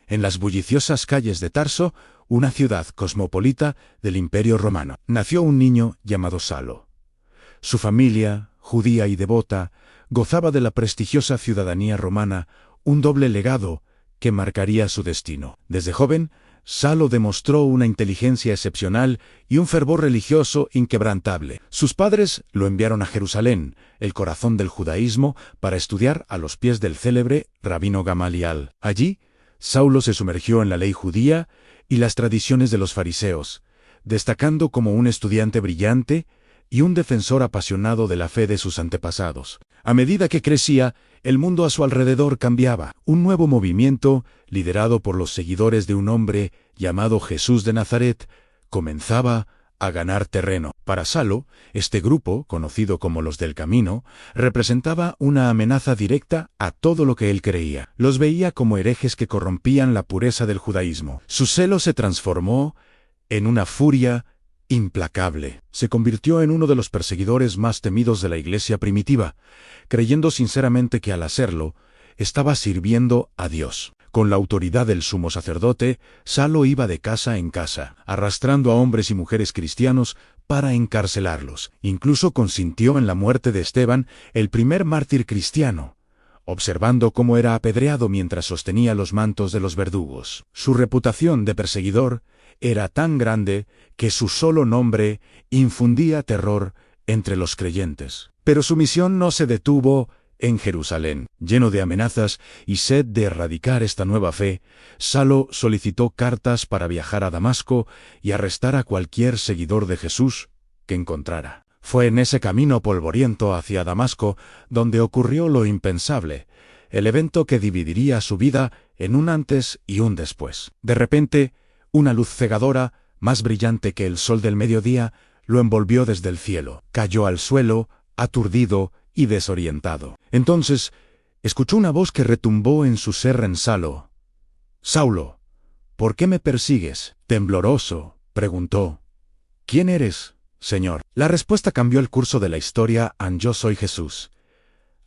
en las bulliciosas calles de Tarso, una ciudad cosmopolita del Imperio Romano, nació un niño llamado Saulo. Su familia, judía y devota, gozaba de la prestigiosa ciudadanía romana, un doble legado que marcaría su destino. Desde joven, Saulo demostró una inteligencia excepcional y un fervor religioso inquebrantable. Sus padres lo enviaron a Jerusalén, el corazón del judaísmo, para estudiar a los pies del célebre rabino Gamaliel. Allí, Saulo se sumergió en la ley judía y las tradiciones de los fariseos, destacando como un estudiante brillante y un defensor apasionado de la fe de sus antepasados. A medida que crecía, el mundo a su alrededor cambiaba. Un nuevo movimiento, liderado por los seguidores de un hombre llamado Jesús de Nazaret, comenzaba a ganar terreno. Para Saulo, este grupo, conocido como los del Camino, representaba una amenaza directa a todo lo que él creía. Los veía como herejes que corrompían la pureza del judaísmo. Su celo se transformó en una furia implacable. Se convirtió en uno de los perseguidores más temidos de la iglesia primitiva, creyendo sinceramente que al hacerlo, estaba sirviendo a Dios. Con la autoridad del sumo sacerdote, Saulo iba de casa en casa, arrastrando a hombres y mujeres cristianos para encarcelarlos. Incluso consintió en la muerte de Esteban, el primer mártir cristiano, observando cómo era apedreado mientras sostenía los mantos de los verdugos. Su reputación de perseguidor era tan grande que su solo nombre infundía terror entre los creyentes. Pero su misión no se detuvo en Jerusalén. Lleno de amenazas y sed de erradicar esta nueva fe, Saulo solicitó cartas para viajar a Damasco y arrestar a cualquier seguidor de Jesús que encontrara. Fue en ese camino polvoriento hacia Damasco donde ocurrió lo impensable, el evento que dividiría su vida en un antes y un después. De repente, una luz cegadora, más brillante que el sol del mediodía, lo envolvió desde el cielo. Cayó al suelo, aturdido y desorientado. Entonces, escuchó una voz que retumbó en su ser en Saulo. «Saulo, ¿por qué me persigues?» Tembloroso, preguntó. «¿Quién eres, Señor?» La respuesta cambió el curso de la historia en «Yo soy Jesús,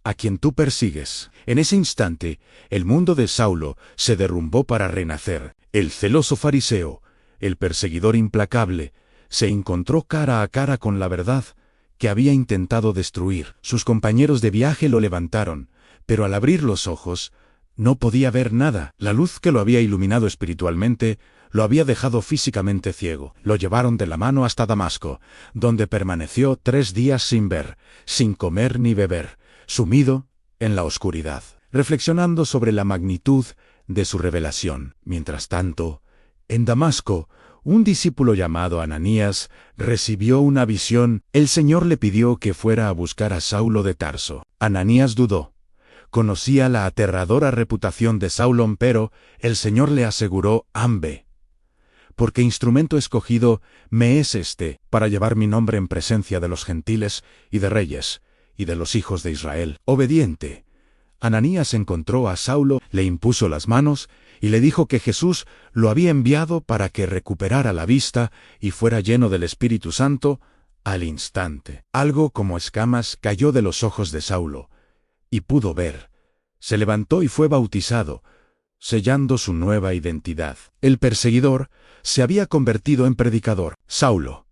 a quien tú persigues». En ese instante, el mundo de Saulo se derrumbó para renacer. El celoso fariseo, el perseguidor implacable, se encontró cara a cara con la verdad que había intentado destruir. Sus compañeros de viaje lo levantaron, pero al abrir los ojos, no podía ver nada. La luz que lo había iluminado espiritualmente lo había dejado físicamente ciego. Lo llevaron de la mano hasta Damasco, donde permaneció 3 días sin ver, sin comer ni beber, sumido en la oscuridad, reflexionando sobre la magnitud de su revelación. Mientras tanto, en Damasco, un discípulo llamado Ananías recibió una visión. El Señor le pidió que fuera a buscar a Saulo de Tarso. Ananías dudó. Conocía la aterradora reputación de Saulo, pero el Señor le aseguró: «Ambe, porque instrumento escogido me es este para llevar mi nombre en presencia de los gentiles y de reyes y de los hijos de Israel». Obediente, Ananías encontró a Saulo, le impuso las manos y le dijo que Jesús lo había enviado para que recuperara la vista y fuera lleno del Espíritu Santo al instante. Algo como escamas cayó de los ojos de Saulo y pudo ver. Se levantó y fue bautizado, sellando su nueva identidad. El perseguidor se había convertido en predicador. Saulo,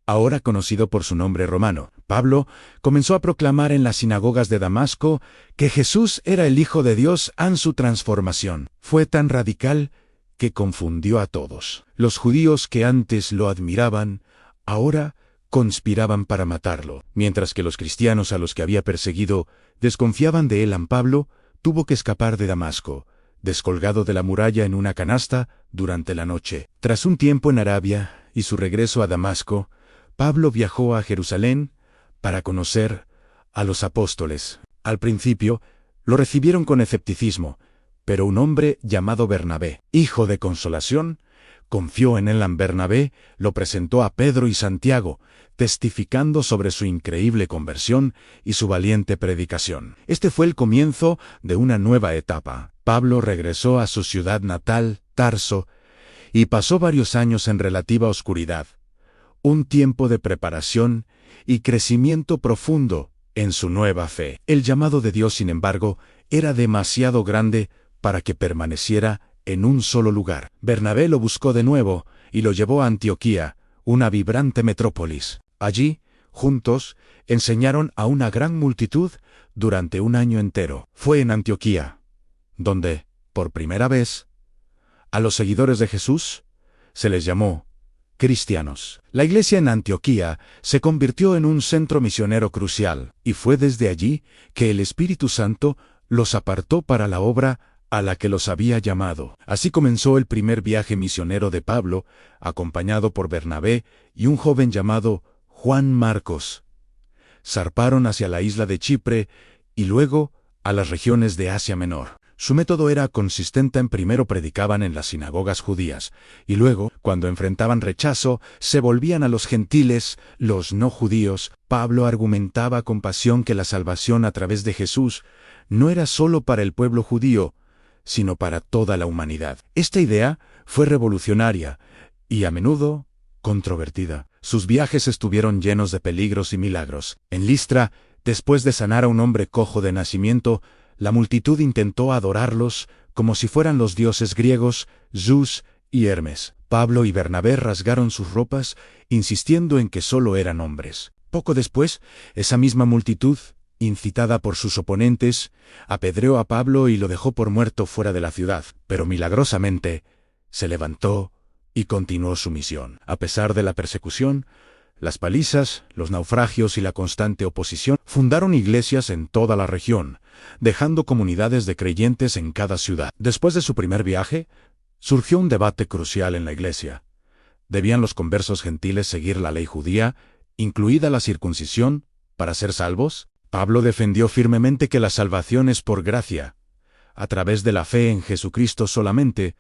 ahora conocido por su nombre romano, Pablo, comenzó a proclamar en las sinagogas de Damasco que Jesús era el Hijo de Dios. En su transformación fue tan radical que confundió a todos. Los judíos que antes lo admiraban, ahora conspiraban para matarlo, mientras que los cristianos a los que había perseguido desconfiaban de él. Pablo tuvo que escapar de Damasco, descolgado de la muralla en una canasta durante la noche. Tras un tiempo en Arabia y su regreso a Damasco, Pablo viajó a Jerusalén para conocer a los apóstoles. Al principio, lo recibieron con escepticismo, pero un hombre llamado Bernabé, hijo de consolación, confió en él. Bernabé lo presentó a Pedro y Santiago, testificando sobre su increíble conversión y su valiente predicación. Este fue el comienzo de una nueva etapa. Pablo regresó a su ciudad natal, Tarso, y pasó varios años en relativa oscuridad. Un tiempo de preparación y crecimiento profundo en su nueva fe. El llamado de Dios, sin embargo, era demasiado grande para que permaneciera en un solo lugar. Bernabé lo buscó de nuevo y lo llevó a Antioquía, una vibrante metrópolis. Allí, juntos, enseñaron a una gran multitud durante un año entero. Fue en Antioquía donde, por primera vez, a los seguidores de Jesús se les llamó cristianos. La iglesia en Antioquía se convirtió en un centro misionero crucial, y fue desde allí que el Espíritu Santo los apartó para la obra a la que los había llamado. Así comenzó el primer viaje misionero de Pablo, acompañado por Bernabé y un joven llamado Juan Marcos. Zarparon hacia la isla de Chipre y luego a las regiones de Asia Menor. Su método era consistente: primero predicaban en las sinagogas judías, y luego, cuando enfrentaban rechazo, se volvían a los gentiles, los no judíos. Pablo argumentaba con pasión que la salvación a través de Jesús no era solo para el pueblo judío, sino para toda la humanidad. Esta idea fue revolucionaria y a menudo controvertida. Sus viajes estuvieron llenos de peligros y milagros. En Listra, después de sanar a un hombre cojo de nacimiento, la multitud intentó adorarlos como si fueran los dioses griegos, Zeus y Hermes. Pablo y Bernabé rasgaron sus ropas, insistiendo en que solo eran hombres. Poco después, esa misma multitud, incitada por sus oponentes, apedreó a Pablo y lo dejó por muerto fuera de la ciudad. Pero milagrosamente, se levantó y continuó su misión. A pesar de la persecución, las palizas, los naufragios y la constante oposición, fundaron iglesias en toda la región, dejando comunidades de creyentes en cada ciudad. Después de su primer viaje, surgió un debate crucial en la iglesia. ¿Debían los conversos gentiles seguir la ley judía, incluida la circuncisión, para ser salvos? Pablo defendió firmemente que la salvación es por gracia, a través de la fe en Jesucristo solamente,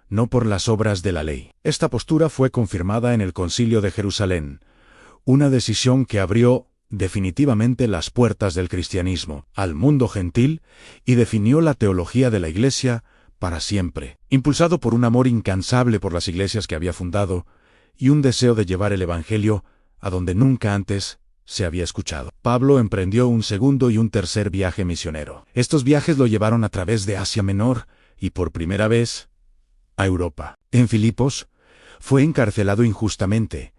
no por las obras de la ley. Esta postura fue confirmada en el Concilio de Jerusalén, una decisión que abrió definitivamente las puertas del cristianismo al mundo gentil y definió la teología de la Iglesia para siempre. Impulsado por un amor incansable por las iglesias que había fundado y un deseo de llevar el Evangelio a donde nunca antes se había escuchado, Pablo emprendió un segundo y un tercer viaje misionero. Estos viajes lo llevaron a través de Asia Menor y por primera vez a Europa. En Filipos, fue encarcelado injustamente,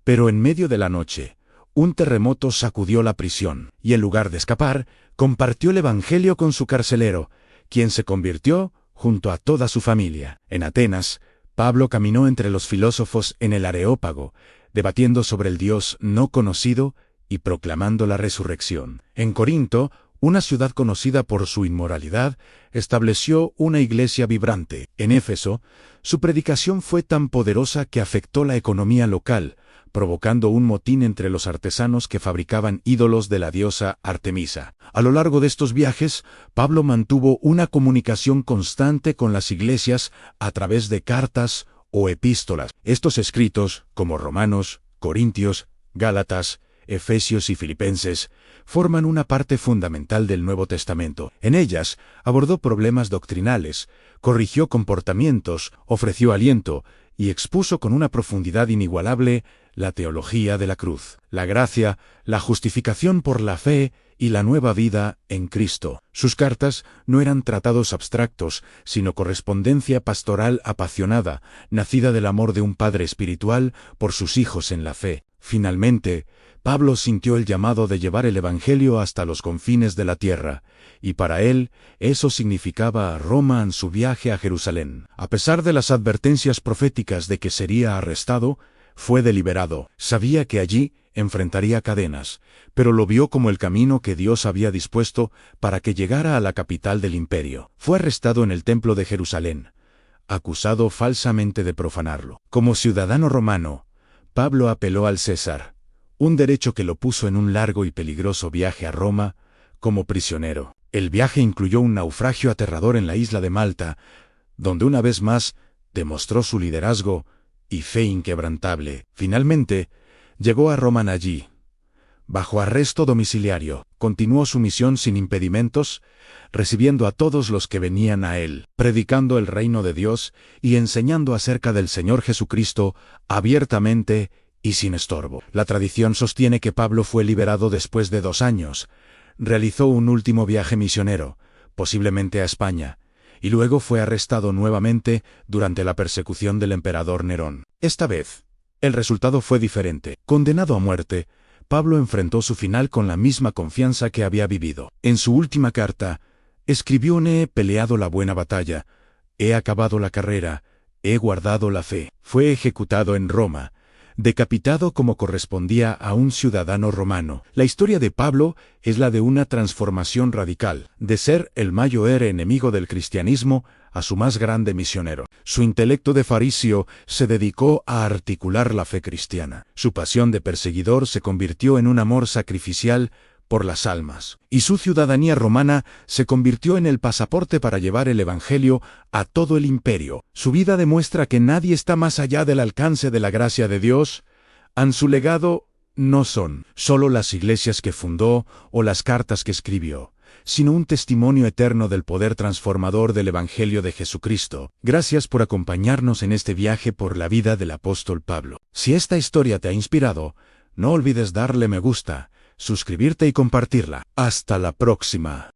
pero en medio de la noche, un terremoto sacudió la prisión, y en lugar de escapar, compartió el Evangelio con su carcelero, quien se convirtió junto a toda su familia. En Atenas, Pablo caminó entre los filósofos en el Areópago, debatiendo sobre el Dios no conocido y proclamando la resurrección. En Corinto, una ciudad conocida por su inmoralidad, estableció una iglesia vibrante. En Éfeso, su predicación fue tan poderosa que afectó la economía local, provocando un motín entre los artesanos que fabricaban ídolos de la diosa Artemisa. A lo largo de estos viajes, Pablo mantuvo una comunicación constante con las iglesias a través de cartas o epístolas. Estos escritos, como Romanos, Corintios, Gálatas, Efesios y Filipenses, forman una parte fundamental del Nuevo Testamento. En ellas, abordó problemas doctrinales, corrigió comportamientos, ofreció aliento y expuso con una profundidad inigualable la teología de la cruz, la gracia, la justificación por la fe y la nueva vida en Cristo. Sus cartas no eran tratados abstractos, sino correspondencia pastoral apasionada, nacida del amor de un padre espiritual por sus hijos en la fe. Finalmente, Pablo sintió el llamado de llevar el Evangelio hasta los confines de la tierra, y para él eso significaba Roma en su viaje a Jerusalén. A pesar de las advertencias proféticas de que sería arrestado, fue deliberado. Sabía que allí enfrentaría cadenas, pero lo vio como el camino que Dios había dispuesto para que llegara a la capital del imperio. Fue arrestado en el templo de Jerusalén, acusado falsamente de profanarlo. Como ciudadano romano, Pablo apeló al César, un derecho que lo puso en un largo y peligroso viaje a Roma como prisionero. El viaje incluyó un naufragio aterrador en la isla de Malta, donde una vez más demostró su liderazgo y fe inquebrantable. Finalmente, llegó a Roma allí. Bajo arresto domiciliario, continuó su misión sin impedimentos, recibiendo a todos los que venían a él, predicando el reino de Dios y enseñando acerca del Señor Jesucristo abiertamente y sin estorbo. La tradición sostiene que Pablo fue liberado después de 2 años. Realizó un último viaje misionero, posiblemente a España, y luego fue arrestado nuevamente durante la persecución del emperador Nerón. Esta vez, el resultado fue diferente. Condenado a muerte, Pablo enfrentó su final con la misma confianza que había vivido. En su última carta, escribió: he peleado la buena batalla, he acabado la carrera, he guardado la fe. Fue ejecutado en Roma, decapitado como correspondía a un ciudadano romano. La historia de Pablo es la de una transformación radical, de ser el mayor enemigo del cristianismo a su más grande misionero. Su intelecto de fariseo se dedicó a articular la fe cristiana. Su pasión de perseguidor se convirtió en un amor sacrificial por las almas, y su ciudadanía romana se convirtió en el pasaporte para llevar el Evangelio a todo el imperio. Su vida demuestra que nadie está más allá del alcance de la gracia de Dios. Su legado no son solo las iglesias que fundó o las cartas que escribió, sino un testimonio eterno del poder transformador del Evangelio de Jesucristo. Gracias por acompañarnos en este viaje por la vida del apóstol Pablo. Si esta historia te ha inspirado, no olvides darle me gusta, suscribirte y compartirla. Hasta la próxima.